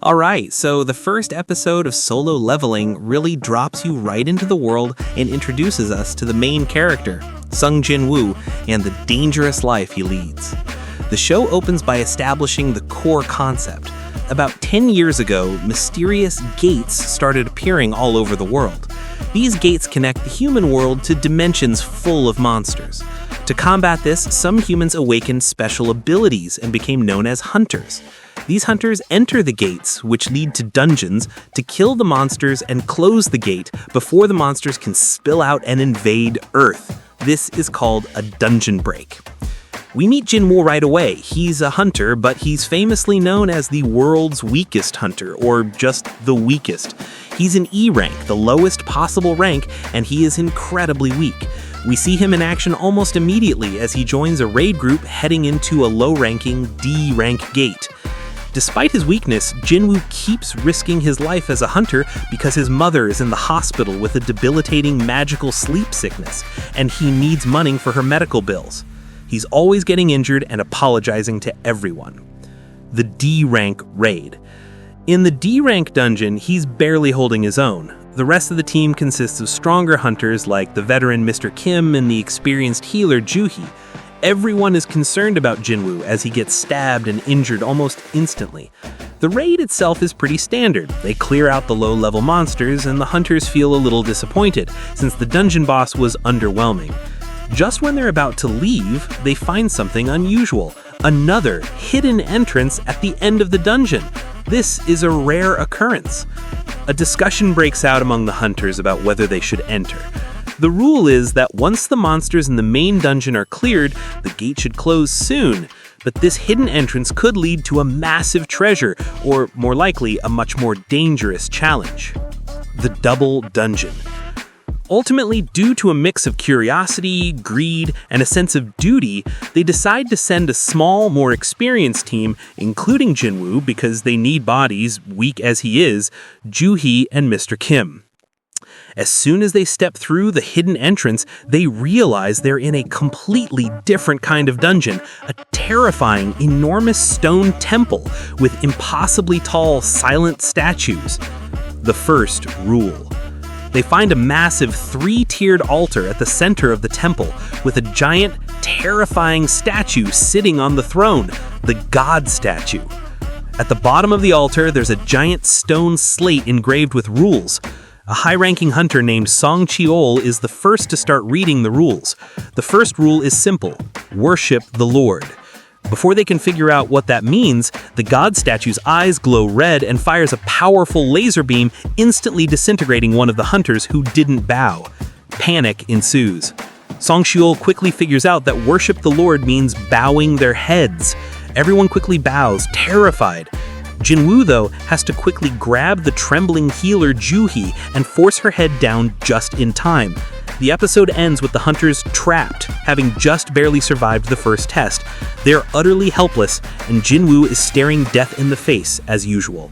Alright, so the first episode of Solo Leveling really drops you right into the world and introduces us to the main character, Sung Jinwoo, and the dangerous life he leads. The show opens by establishing the core concept. About 10 years ago, mysterious gates started appearing all over the world. These gates connect the human world to dimensions full of monsters. To combat this, some humans awakened special abilities and became known as hunters. These hunters enter the gates, which lead to dungeons, to kill the monsters and close the gate before the monsters can spill out and invade Earth. This is called a dungeon break. We meet Jinwoo right away. He's a hunter, but he's famously known as the world's weakest hunter, or just the weakest. He's an E rank, the lowest possible rank, and he is incredibly weak. We see him in action almost immediately as he joins a raid group heading into a low-ranking D rank gate. Despite his weakness, Jinwoo keeps risking his life as a hunter because his mother is in the hospital with a debilitating magical sleep sickness, and he needs money for her medical bills. He's always getting injured and apologizing to everyone. The D rank raid. In the D rank dungeon, he's barely holding his own. The rest of the team consists of stronger hunters like the veteran Mr. Kim and the experienced healer Juhee. Everyone is concerned about Jinwoo as he gets stabbed and injured almost instantly. The raid itself is pretty standard. They clear out the low-level monsters, and the hunters feel a little disappointed, since the dungeon boss was underwhelming. Just when they're about to leave, they find something unusual. Another hidden entrance at the end of the dungeon. This is a rare occurrence. A discussion breaks out among the hunters about whether they should enter. The rule is that once the monsters in the main dungeon are cleared, the gate should close soon. But this hidden entrance could lead to a massive treasure, or more likely, a much more dangerous challenge. The double dungeon. Ultimately, due to a mix of curiosity, greed, and a sense of duty, they decide to send a small, more experienced team, including Jinwoo because they need bodies, weak as he is, Juhee and Mr. Kim. As soon as they step through the hidden entrance, they realize they're in a completely different kind of dungeon, a terrifying, enormous stone temple with impossibly tall, silent statues. The first rule. They find a massive 3-tiered altar at the center of the temple with a giant, terrifying statue sitting on the throne, the God statue. At the bottom of the altar, there's a giant stone slate engraved with rules. A high-ranking hunter named Sung Jinwoo is the first to start reading the rules. The first rule is simple: worship the Lord. Before they can figure out what that means, the god statue's eyes glow red and fires a powerful laser beam, instantly disintegrating one of the hunters who didn't bow. Panic ensues. Sung Jinwoo quickly figures out that worship the Lord means bowing their heads. Everyone quickly bows, terrified. Jinwoo, though, has to quickly grab the trembling healer Juhee and force her head down just in time. The episode ends with the hunters trapped, having just barely survived the first test. They're utterly helpless, and Jinwoo is staring death in the face as usual.